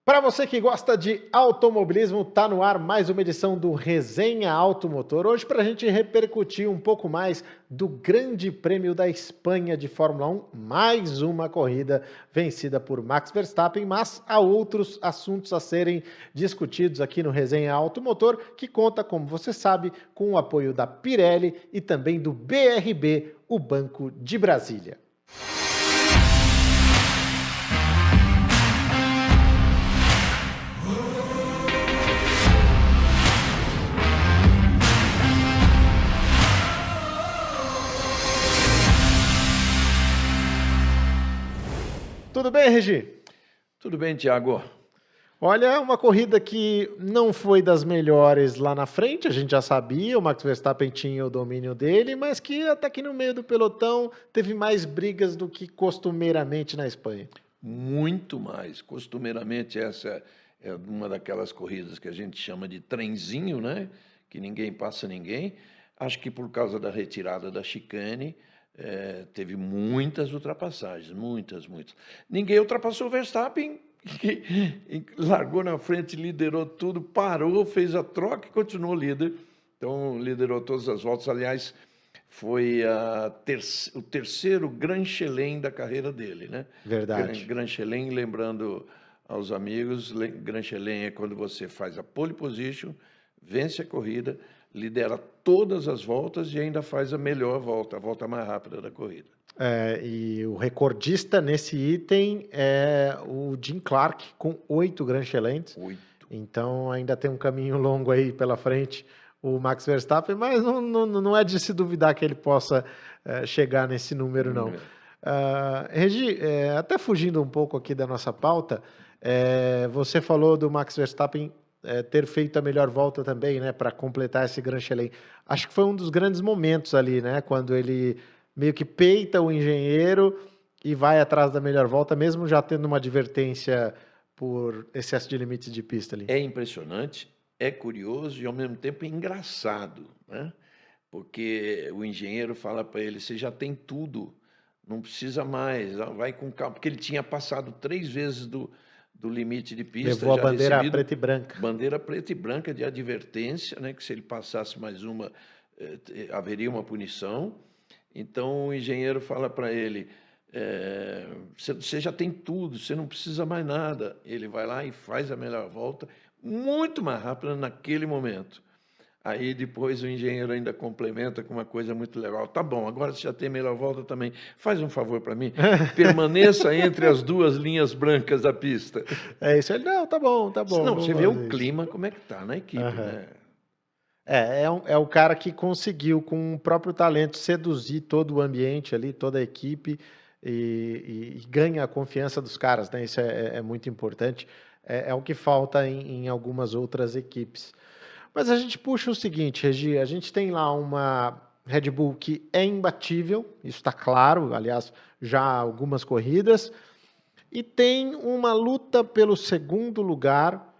Para você que gosta de automobilismo, tá no ar mais uma edição do Resenha Automotor. Hoje para a gente repercutir um pouco mais do Grande Prêmio da Espanha de Fórmula 1, mais uma corrida vencida por Max Verstappen, mas há outros assuntos a serem discutidos aqui no Resenha Automotor, que conta, como você sabe, com o apoio da Pirelli e também do BRB, o Banco de Brasília. Tudo bem, Regi? Tudo bem, Thiago? Olha, uma corrida que não foi das melhores lá na frente, a gente já sabia, o Max Verstappen tinha o domínio dele, mas que até que no meio do pelotão teve mais brigas do que costumeiramente na Espanha. Muito mais. Costumeiramente, essa é uma daquelas corridas que a gente chama de trenzinho, né? Que ninguém passa ninguém. Acho que por causa da retirada da chicane, teve muitas ultrapassagens, muitas. Ninguém ultrapassou o Verstappen, que largou na frente, liderou tudo, parou, fez a troca e continuou líder. Então, liderou todas as voltas. Aliás, foi o terceiro Grand Chelem da carreira dele, né? Verdade. Grand Chelem, lembrando aos amigos, Grand Chelem é quando você faz a pole position, vence a corrida, lidera todas as voltas e ainda faz a melhor volta, a volta mais rápida da corrida. E o recordista nesse item é o Jim Clark, com 8 Grand Chelems. 8. Então ainda tem um caminho longo aí pela frente o Max Verstappen, mas não é de se duvidar que ele possa chegar nesse número, não. Regi, até fugindo um pouco aqui da nossa pauta, você falou do Max Verstappen ter feito a melhor volta também, né, para completar esse Grand Chelem. Acho que foi um dos grandes momentos ali, né, quando ele meio que peita o engenheiro e vai atrás da melhor volta, mesmo já tendo uma advertência por excesso de limites de pista ali. É impressionante, é curioso e ao mesmo tempo engraçado, né? Porque o engenheiro fala para ele, você já tem tudo, não precisa mais, vai com calma, porque ele tinha passado 3 vezes do limite de pista. Levou a já bandeira recebido preta e branca. bandeira preta e branca de advertência, né, que se ele passasse mais uma, haveria uma punição. Então o engenheiro fala para ele, você já tem tudo, você não precisa mais nada. Ele vai lá e faz a melhor volta, muito mais rápida naquele momento. Aí depois o engenheiro ainda complementa com uma coisa muito legal. Tá bom, agora você já tem melhor volta também. Faz um favor para mim, permaneça entre as duas linhas brancas da pista. É isso, ele, não, tá bom, Não, vamos você vê o fazer isso. clima, como é que tá na equipe, Aham. né? É o cara que conseguiu, com o próprio talento, seduzir todo o ambiente ali, toda a equipe e ganha a confiança dos caras, né? Isso é muito importante. É o que falta em algumas outras equipes. Mas a gente puxa o seguinte, Regi, a gente tem lá uma Red Bull que é imbatível, isso está claro, aliás, já há algumas corridas, e tem uma luta pelo segundo lugar,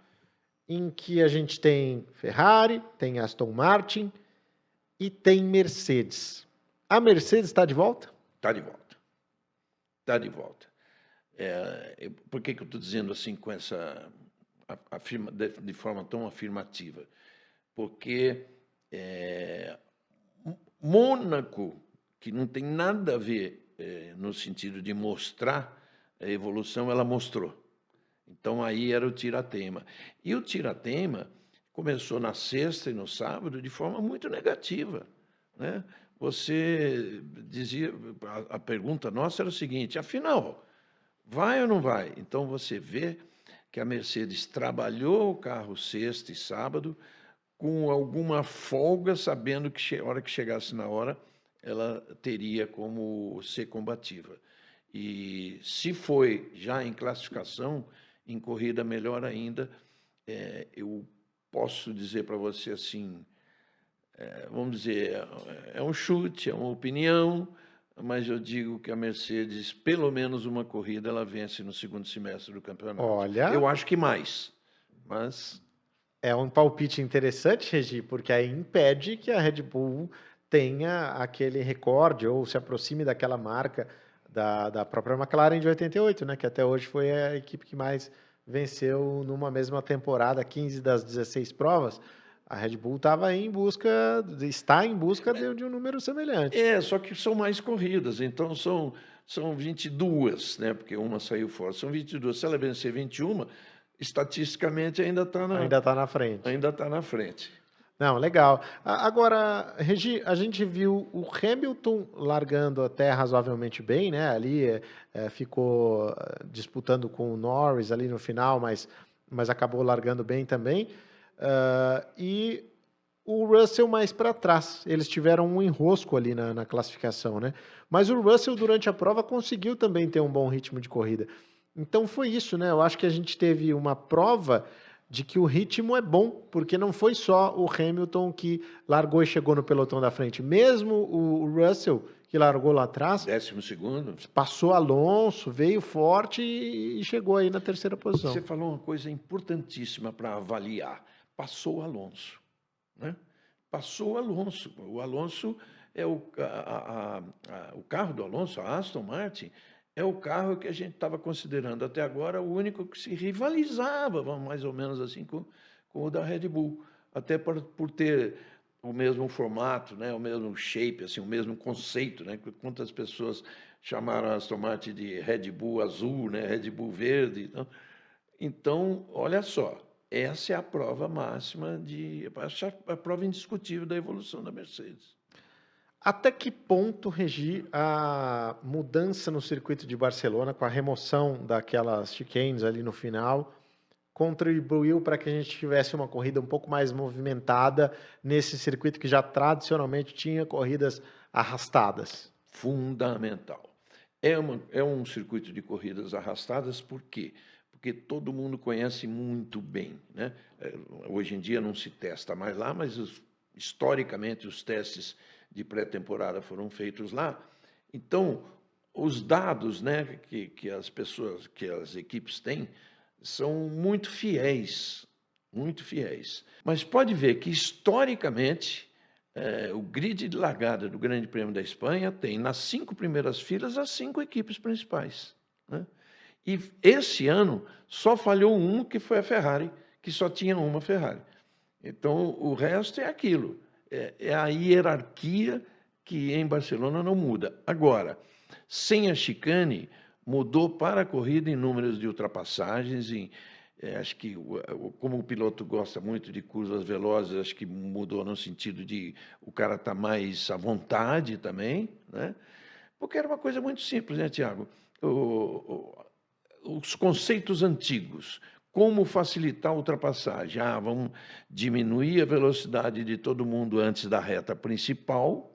em que a gente tem Ferrari, tem Aston Martin e tem Mercedes. A Mercedes está de volta? Está de volta. Está de volta. Por que eu estou dizendo assim com essa de forma tão afirmativa? Porque Mônaco, que não tem nada a ver no sentido de mostrar a evolução, ela mostrou. Então aí era o tiratema. E o tiratema começou na sexta e no sábado de forma muito negativa, né? Você dizia, a pergunta nossa era o seguinte, afinal, vai ou não vai? Então você vê que a Mercedes trabalhou o carro sexta e sábado com alguma folga, sabendo que a hora que chegasse na hora, ela teria como ser combativa. E se foi já em classificação, em corrida melhor ainda, eu posso dizer para você assim, vamos dizer, é um chute, é uma opinião, mas eu digo que a Mercedes, pelo menos uma corrida, ela vence no segundo semestre do campeonato. Olha, eu acho que mais, mas... é um palpite interessante, Regi, porque aí impede que a Red Bull tenha aquele recorde ou se aproxime daquela marca da própria McLaren de 88, né? Que até hoje foi a equipe que mais venceu numa mesma temporada 15 das 16 provas. A Red Bull está em busca de um número semelhante. Só que são mais corridas, então são 22, né? Porque uma saiu fora, são 22. Se ela vencer 21, estatisticamente ainda está Ainda está na frente. ainda tá na frente. Não, legal. Agora, Regi, a gente viu o Hamilton largando até razoavelmente bem, né? Ali ficou disputando com o Norris ali no final, mas acabou largando bem também. E o Russell mais para trás. Eles tiveram um enrosco ali na classificação, né? Mas o Russell, durante a prova, conseguiu também ter um bom ritmo de corrida. Então foi isso, né? Eu acho que a gente teve uma prova de que o ritmo é bom, porque não foi só o Hamilton que largou e chegou no pelotão da frente. Mesmo o Russell, que largou lá atrás, 12º. passou Alonso, veio forte e chegou aí na terceira posição. Você falou uma coisa importantíssima para avaliar. Passou o Alonso, né? Passou o Alonso. O Alonso é o carro do Alonso, a Aston Martin, é o carro que a gente estava considerando até agora o único que se rivalizava, mais ou menos assim, com o da Red Bull. Até por ter o mesmo formato, né? O mesmo shape, assim, o mesmo conceito, né? Quantas pessoas chamaram a Aston Martin de Red Bull azul, né? Red Bull verde. Então, olha só, essa é a prova máxima, a prova indiscutível da evolução da Mercedes. Até que ponto, Regi, a mudança no circuito de Barcelona, com a remoção daquelas chicanes ali no final, contribuiu para que a gente tivesse uma corrida um pouco mais movimentada nesse circuito que já tradicionalmente tinha corridas arrastadas? Fundamental. É um circuito de corridas arrastadas, por quê? Porque todo mundo conhece muito bem, né? Hoje em dia não se testa mais lá, mas historicamente os testes de pré-temporada foram feitos lá. Então, os dados, né, que as equipes têm, são muito fiéis, muito fiéis. Mas pode ver que, historicamente, o grid de largada do Grande Prêmio da Espanha tem, nas 5 primeiras filas, as 5 equipes principais, né? E esse ano só falhou um, que foi a Ferrari, que só tinha uma Ferrari. Então, o resto é aquilo. É a hierarquia que em Barcelona não muda. Agora, sem a chicane, mudou para a corrida em números de ultrapassagens. Acho que, como o piloto gosta muito de curvas velozes, acho que mudou no sentido de o cara estar mais à vontade também, né? Porque era uma coisa muito simples, né, Tiago? Os conceitos antigos. Como facilitar a ultrapassagem? Vamos diminuir a velocidade de todo mundo antes da reta principal,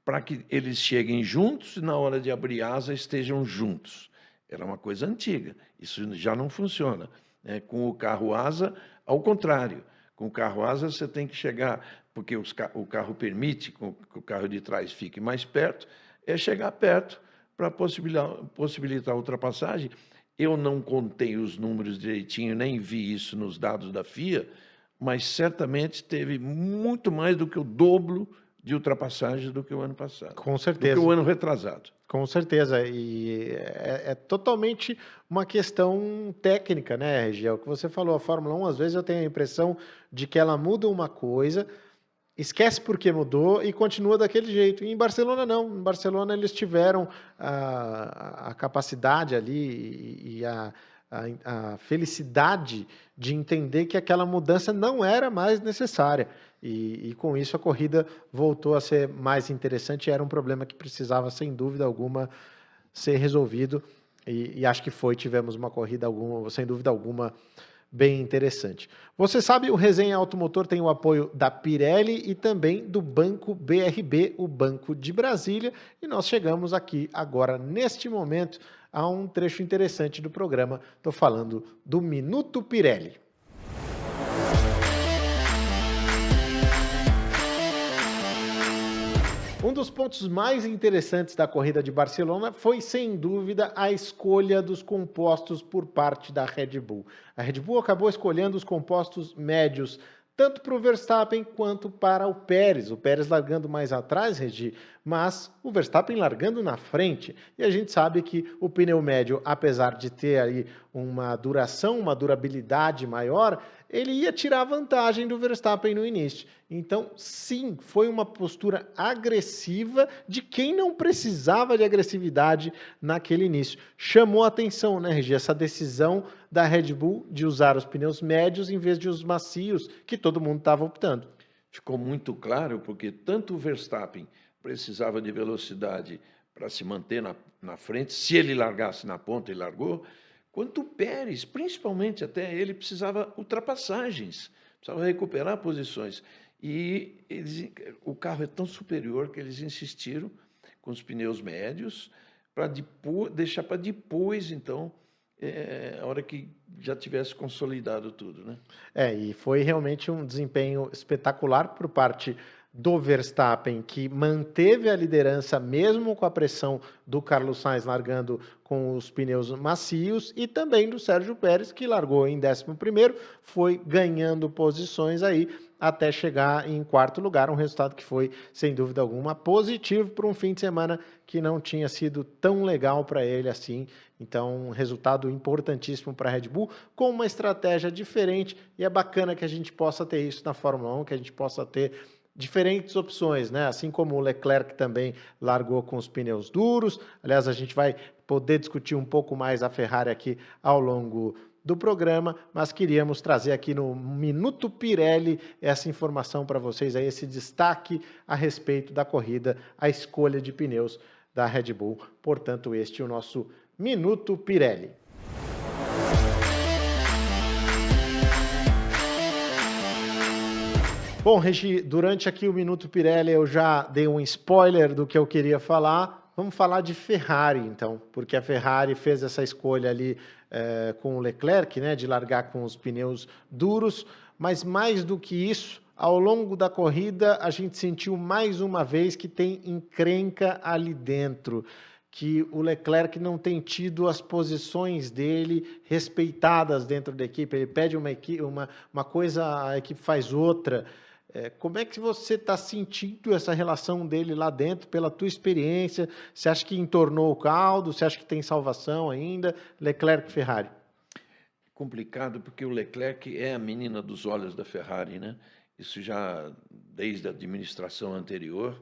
para que eles cheguem juntos e na hora de abrir asa estejam juntos. Era uma coisa antiga, isso já não funciona, né? Com o carro asa, ao contrário. Com o carro asa você tem que chegar, porque o carro permite que o carro de trás fique mais perto, chegar perto para possibilitar a ultrapassagem. Eu não contei os números direitinho, nem vi isso nos dados da FIA, mas certamente teve muito mais do que o dobro de ultrapassagens do que o ano passado. Com certeza. Do que o ano retrasado. Com certeza. E é totalmente uma questão técnica, né, Regi? É o que você falou, a Fórmula 1, às vezes eu tenho a impressão de que ela muda uma coisa, esquece por que mudou e continua daquele jeito. E em Barcelona, não. Em Barcelona, eles tiveram a capacidade ali e a felicidade de entender que aquela mudança não era mais necessária. E com isso, a corrida voltou a ser mais interessante. Era um problema que precisava, sem dúvida alguma, ser resolvido. E acho que tivemos uma corrida, sem dúvida alguma, bem interessante. Você sabe, o Resenha Automotor tem o apoio da Pirelli e também do Banco BRB, o Banco de Brasília, e nós chegamos aqui agora, neste momento, a um trecho interessante do programa. Estou falando do Minuto Pirelli. Um dos pontos mais interessantes da corrida de Barcelona foi, sem dúvida, a escolha dos compostos por parte da Red Bull. A Red Bull acabou escolhendo os compostos médios, tanto para o Verstappen quanto para o Pérez. O Pérez largando mais atrás, Regi, mas o Verstappen largando na frente. E a gente sabe que o pneu médio, apesar de ter aí uma duração, uma durabilidade maior, ele ia tirar vantagem do Verstappen no início. Então, sim, foi uma postura agressiva de quem não precisava de agressividade naquele início. Chamou a atenção, né, Regi, essa decisão da Red Bull de usar os pneus médios em vez de os macios, que todo mundo estava optando. Ficou muito claro porque tanto o Verstappen precisava de velocidade para se manter na frente, se ele largasse na ponta, ele largou, quanto o Pérez, principalmente até ele, precisava ultrapassagens, precisava recuperar posições. E o carro é tão superior que eles insistiram com os pneus médios para deixar para depois, então, a hora que já tivesse consolidado tudo, né? E foi realmente um desempenho espetacular por parte do Verstappen, que manteve a liderança mesmo com a pressão do Carlos Sainz largando com os pneus macios, e também do Sérgio Pérez, que largou em 11º, foi ganhando posições aí até chegar em 4º lugar, um resultado que foi, sem dúvida alguma, positivo para um fim de semana que não tinha sido tão legal para ele assim. Então, um resultado importantíssimo para a Red Bull, com uma estratégia diferente, e é bacana que a gente possa ter isso na Fórmula 1, que a gente possa ter diferentes opções, né? Assim como o Leclerc também largou com os pneus duros. Aliás, a gente vai poder discutir um pouco mais a Ferrari aqui ao longo do programa, mas queríamos trazer aqui no Minuto Pirelli essa informação para vocês, aí, esse destaque a respeito da corrida, a escolha de pneus da Red Bull. Portanto, este é o nosso Minuto Pirelli. Bom, Regi, durante aqui o Minuto Pirelli eu já dei um spoiler do que eu queria falar. Vamos falar de Ferrari, então, porque a Ferrari fez essa escolha ali com o Leclerc, né, de largar com os pneus duros, mas mais do que isso, ao longo da corrida a gente sentiu mais uma vez que tem encrenca ali dentro, que o Leclerc não tem tido as posições dele respeitadas dentro da equipe. Ele pede uma coisa, a equipe faz outra. Como é que você está sentindo essa relação dele lá dentro, pela tua experiência? Você acha que entornou o caldo? Você acha que tem salvação ainda? Leclerc e Ferrari. Complicado, porque o Leclerc é a menina dos olhos da Ferrari, né? Isso já desde a administração anterior.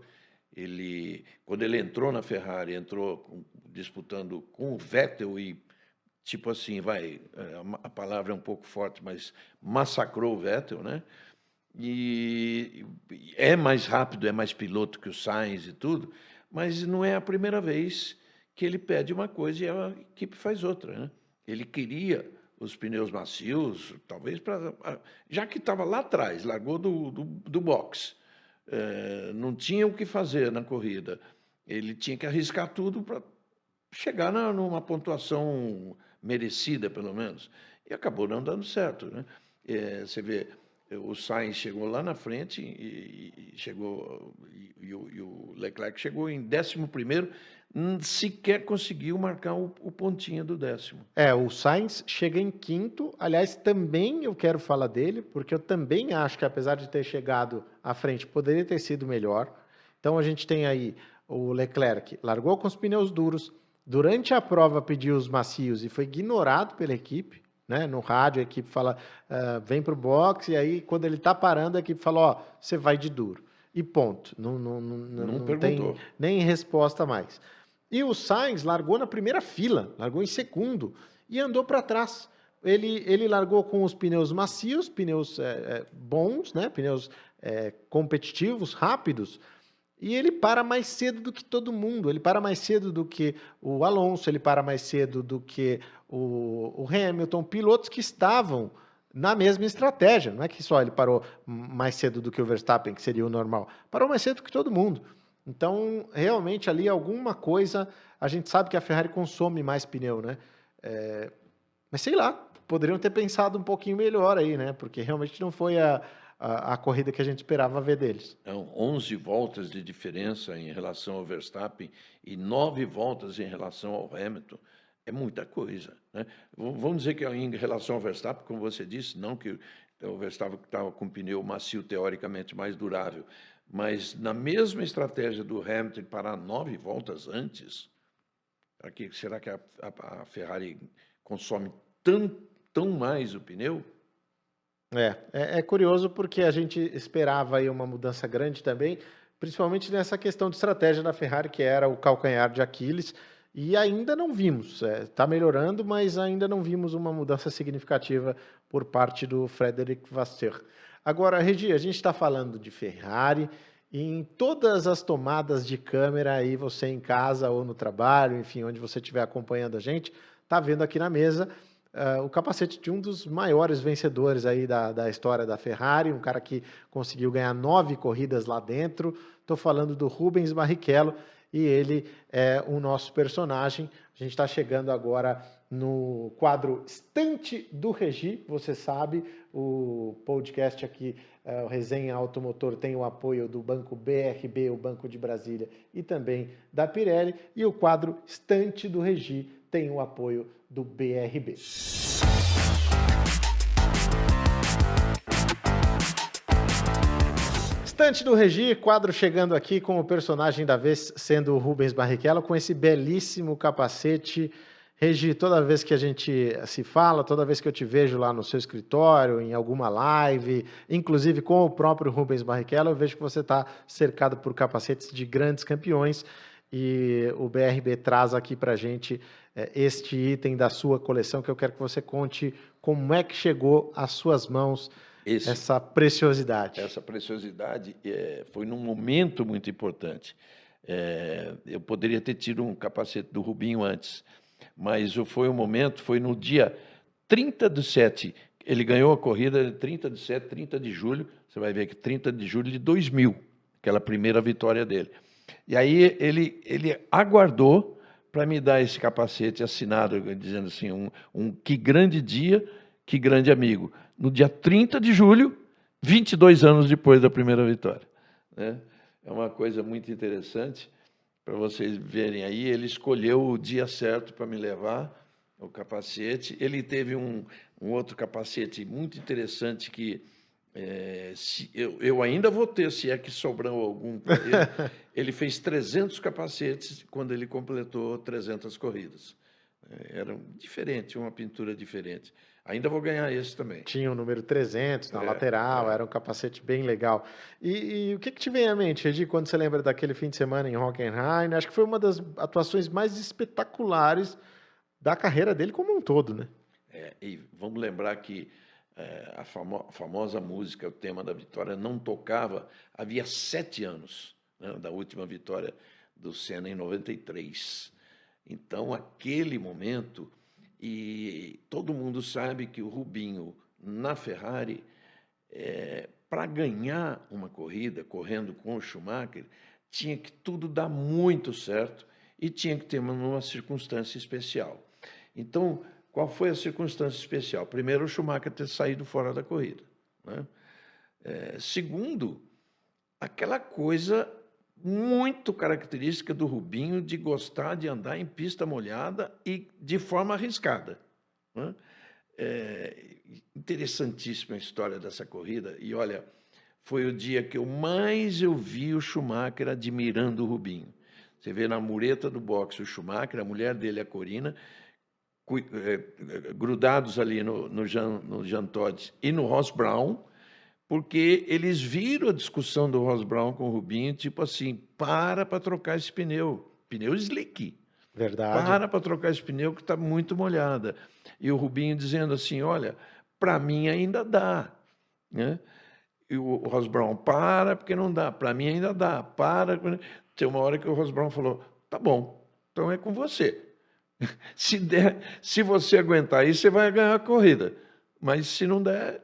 Quando ele entrou na Ferrari, entrou disputando com o Vettel e, tipo assim, a palavra é um pouco forte, mas massacrou o Vettel, né? E é mais rápido, é mais piloto que o Sainz e tudo, mas não é a primeira vez que ele pede uma coisa e a equipe faz outra, né? Ele queria os pneus macios, talvez já que estava lá atrás, largou do box, não tinha o que fazer na corrida, ele tinha que arriscar tudo para chegar numa pontuação merecida, pelo menos, e acabou não dando certo, né? Você vê, o Sainz chegou lá na frente e o Leclerc chegou em 11º, sequer conseguiu marcar o pontinho do 10º. O Sainz chega em 5º. Aliás, também eu quero falar dele, porque eu também acho que, apesar de ter chegado à frente, poderia ter sido melhor. Então a gente tem aí o Leclerc, largou com os pneus duros, durante a prova pediu os macios e foi ignorado pela equipe, né? No rádio a equipe fala, vem para o box, e aí quando ele está parando a equipe fala, você vai de duro. E ponto, não tem nem resposta mais. E o Sainz largou na primeira fila, largou em segundo e andou para trás. Ele largou com os pneus macios, pneus bons, né? Pneus competitivos, rápidos, e ele para mais cedo do que todo mundo. Ele para mais cedo do que o Alonso, ele para mais cedo do que o Hamilton, pilotos que estavam na mesma estratégia. Não é que só ele parou mais cedo do que o Verstappen, que seria o normal. Parou mais cedo que todo mundo. Então, realmente, ali alguma coisa... A gente sabe que a Ferrari consome mais pneu, né? Mas sei lá, poderiam ter pensado um pouquinho melhor aí, né? Porque realmente não foi a corrida que a gente esperava ver deles. 11 voltas de diferença em relação ao Verstappen e 9 voltas em relação ao Hamilton. É muita coisa, né? Vamos dizer que em relação ao Verstappen, como você disse, não que o Verstappen estava com pneu macio teoricamente mais durável, mas na mesma estratégia do Hamilton parar 9 voltas antes, será que a Ferrari consome tão mais o pneu. É curioso porque a gente esperava aí uma mudança grande também, principalmente nessa questão de estratégia da Ferrari, que era o calcanhar de Aquiles, e ainda não vimos. Está melhorando, mas ainda não vimos uma mudança significativa por parte do Frederic Vasseur. Agora, Regi, a gente está falando de Ferrari, e em todas as tomadas de câmera aí, você em casa ou no trabalho, enfim, onde você estiver acompanhando a gente, está vendo aqui na mesa o capacete de um dos maiores vencedores aí da história da Ferrari, um cara que conseguiu ganhar 9 corridas lá dentro. Estou falando do Rubens Barrichello e ele é o nosso personagem. A gente está chegando agora no quadro Estante do Regi. Você sabe, o podcast aqui, o Resenha Automotor, tem o apoio do Banco BRB, o Banco de Brasília, e também da Pirelli. E o quadro Estante do Regi tem o apoio do BRB. Estante do Regi, quadro chegando aqui com o personagem da vez sendo o Rubens Barrichello, com esse belíssimo capacete. Regi, toda vez que a gente se fala, toda vez que eu te vejo lá no seu escritório, em alguma live, inclusive com o próprio Rubens Barrichello, eu vejo que você está cercado por capacetes de grandes campeões e o BRB traz aqui para a gente este item da sua coleção, que eu quero que você conte como é que chegou às suas mãos essa preciosidade. Essa preciosidade foi num momento muito importante. Eu poderia ter tido um capacete do Rubinho antes, mas foi no dia 30/7, ele ganhou a corrida 30/7, 30 de julho, você vai ver que 30 de julho de 2000, aquela primeira vitória dele. E aí ele aguardou para me dar esse capacete assinado, dizendo assim, que grande dia, que grande amigo. No dia 30 de julho, 22 anos depois da primeira vitória. Né? É uma coisa muito interessante para vocês verem aí. Ele escolheu o dia certo para me levar o capacete. Ele teve um outro capacete muito interessante que eu ainda vou ter, se é que sobrou algum para ele. Ele fez 300 capacetes quando ele completou 300 corridas. Era diferente, uma pintura diferente. Ainda vou ganhar esse também. Tinha o número 300 na lateral, era um capacete bem legal. E o que te vem à mente, Regi, quando você lembra daquele fim de semana em Hockenheim? Acho que foi uma das atuações mais espetaculares da carreira dele como um todo, né? E vamos lembrar que a famosa música, o tema da vitória, não tocava havia 7 anos, né, da última vitória do Senna em 93. Então, aquele momento, e todo mundo sabe que o Rubinho, na Ferrari, para ganhar uma corrida, correndo com o Schumacher, tinha que tudo dar muito certo e tinha que ter uma circunstância especial. Então, qual foi a circunstância especial? Primeiro, o Schumacher ter saído fora da corrida, né? Segundo, aquela coisa muito característica do Rubinho de gostar de andar em pista molhada e de forma arriscada, né? Interessantíssima a história dessa corrida. E, olha, foi o dia que eu vi o Schumacher admirando o Rubinho. Você vê na mureta do boxe o Schumacher, a mulher dele, a Corina, grudados ali no Jean Todt e no Ross Brown, porque eles viram a discussão do Ross Brown com o Rubinho, tipo assim, para trocar esse pneu slick. Verdade. Para trocar esse pneu que está muito molhada. E o Rubinho dizendo assim, olha, para mim ainda dá, né? E o Ross Brown, porque não dá, para mim ainda dá, Tem uma hora que o Ross Brown falou, tá bom, então é com você. Se você aguentar aí, você vai ganhar a corrida. Mas se não der,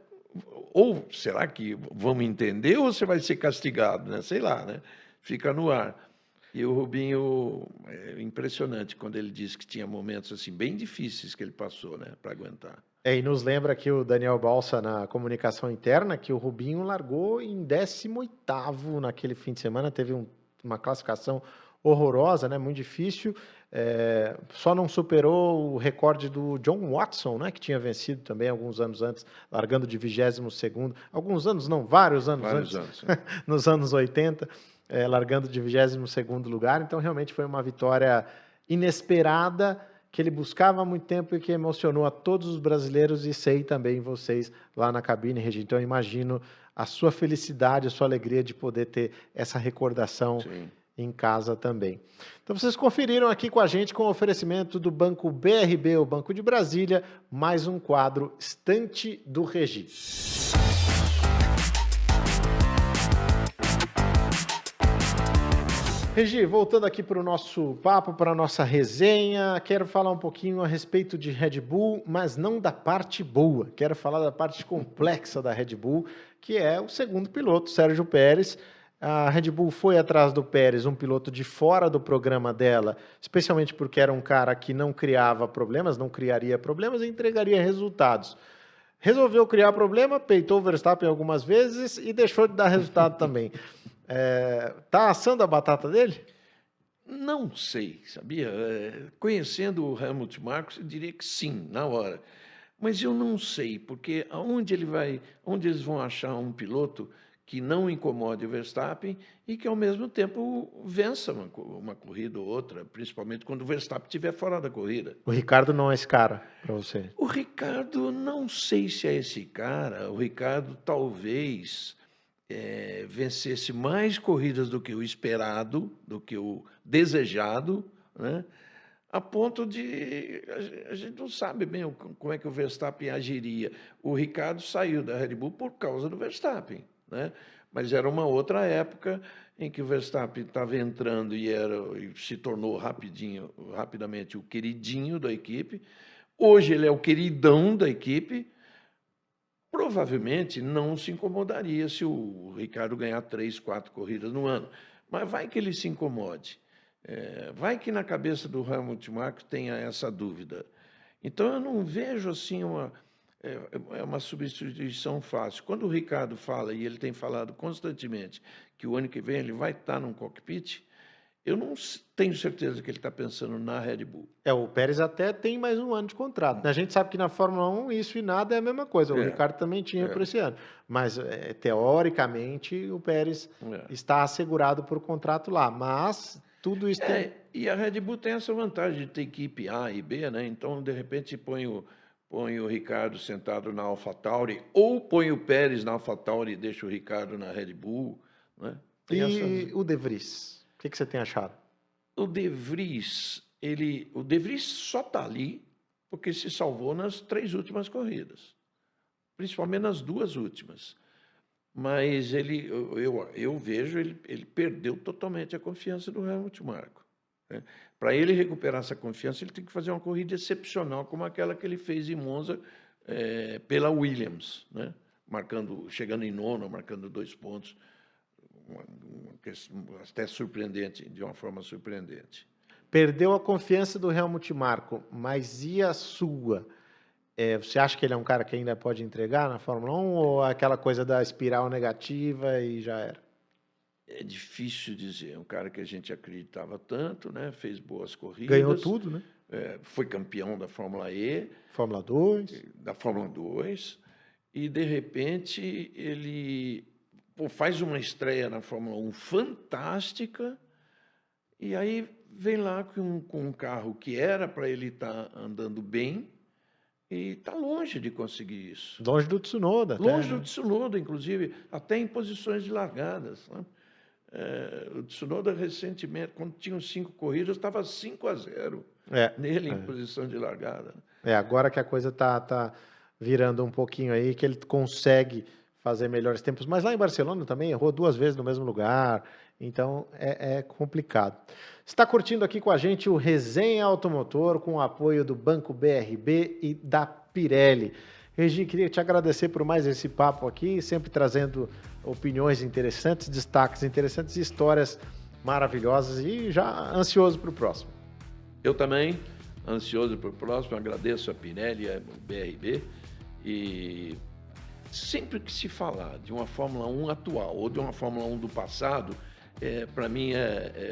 ou será que vamos entender ou você vai ser castigado, né? Sei lá, né? Fica no ar. E o Rubinho, impressionante quando ele disse que tinha momentos assim bem difíceis que ele passou, né, para aguentar. E nos lembra aqui o Daniel Balsa na comunicação interna que o Rubinho largou em 18º naquele fim de semana, teve uma classificação horrorosa, né, muito difícil, só não superou o recorde do John Watson, né, que tinha vencido também alguns anos antes, largando de 22º, alguns anos não, vários anos antes, nos anos 80, largando de 22º lugar, então realmente foi uma vitória inesperada, que ele buscava há muito tempo e que emocionou a todos os brasileiros e sei também vocês lá na cabine, Regi. Então eu imagino a sua felicidade, a sua alegria de poder ter essa recordação Sim. em casa também. Então vocês conferiram aqui com a gente, com o oferecimento do Banco BRB, o Banco de Brasília, mais um quadro Estante do Regi. Regi, voltando aqui para o nosso papo, para a nossa resenha, quero falar um pouquinho a respeito de Red Bull, mas não da parte boa. Quero falar da parte complexa da Red Bull, que é o segundo piloto, Sérgio Pérez. A Red Bull foi atrás do Pérez, um piloto de fora do programa dela, especialmente porque era um cara que não criava problemas, não criaria problemas e entregaria resultados. Resolveu criar problema, peitou o Verstappen algumas vezes e deixou de dar resultado também. Tá assando a batata dele? Não sei, sabia? Conhecendo o Helmut Marko, eu diria que sim, na hora. Mas eu não sei, porque onde eles vão achar um piloto que não incomode o Verstappen e que, ao mesmo tempo, vença uma corrida ou outra, principalmente quando o Verstappen estiver fora da corrida. O Ricardo não é esse cara para você? O Ricardo, não sei se é esse cara. O Ricardo talvez vencesse mais corridas do que o esperado, do que o desejado, né? A ponto de a gente não sabe bem como é que o Verstappen agiria. O Ricardo saiu da Red Bull por causa do Verstappen, né? Mas era uma outra época em que o Verstappen estava entrando e se tornou rapidamente o queridinho da equipe. Hoje ele é o queridão da equipe. Provavelmente não se incomodaria se o Ricardo ganhar 3, 4 corridas no ano. Mas vai que ele se incomode. Vai que na cabeça do Helmut Marko tenha essa dúvida. Então eu não vejo assim uma substituição fácil. Quando o Ricardo fala, e ele tem falado constantemente, que o ano que vem ele vai estar num cockpit, eu não tenho certeza que ele está pensando na Red Bull. O Pérez até tem mais um ano de contrato. A gente sabe que na Fórmula 1 isso e nada é a mesma coisa. O Ricardo também tinha por esse ano. Mas, teoricamente, o Pérez está assegurado por contrato lá. Mas tudo isso tem... E a Red Bull tem essa vantagem de ter equipe A e B, né? Então, de repente, põe o Ricardo sentado na AlphaTauri, ou põe o Pérez na AlphaTauri e deixa o Ricardo na Red Bull, né? O De Vries? O que você tem achado? O De Vries só está ali porque se salvou nas 3 últimas corridas, principalmente nas 2 últimas. Mas eu vejo ele perdeu totalmente a confiança do Helmut Marko, né? Para ele recuperar essa confiança, ele tem que fazer uma corrida excepcional, como aquela que ele fez em Monza pela Williams, né? Chegando em 9º, marcando 2 pontos. Até surpreendente, de uma forma surpreendente. Perdeu a confiança do Helmut Marko, mas e a sua? Você acha que ele é um cara que ainda pode entregar na Fórmula 1 ou aquela coisa da espiral negativa e já era? É difícil dizer. É um cara que a gente acreditava tanto, né? Fez boas corridas. Ganhou tudo, né? Foi campeão da Fórmula E. Fórmula 2. Da Fórmula 2. E, de repente, ele... faz uma estreia na Fórmula 1 fantástica, e aí vem lá com um carro que era para ele estar andando bem, e está longe de conseguir isso. Longe do Tsunoda. Longe do Tsunoda, inclusive, até em posições de largadas, né? O Tsunoda, recentemente, quando tinham 5 corridas, estava 5-0 nele em posição de largada. Agora que a coisa está virando um pouquinho aí, que ele consegue fazer melhores tempos, mas lá em Barcelona também errou 2 vezes no mesmo lugar, então é complicado. Está curtindo aqui com a gente o Resenha Automotor, com o apoio do Banco BRB e da Pirelli. Regi, queria te agradecer por mais esse papo aqui, sempre trazendo opiniões interessantes, destaques interessantes e histórias maravilhosas, e já ansioso para o próximo. Eu também, ansioso para o próximo, agradeço a Pirelli e a BRB, e sempre que se falar de uma Fórmula 1 atual ou de uma Fórmula 1 do passado, para mim,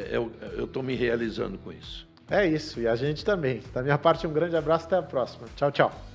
eu estou me realizando com isso. É isso, e a gente também. Da minha parte, um grande abraço, até a próxima. Tchau, tchau.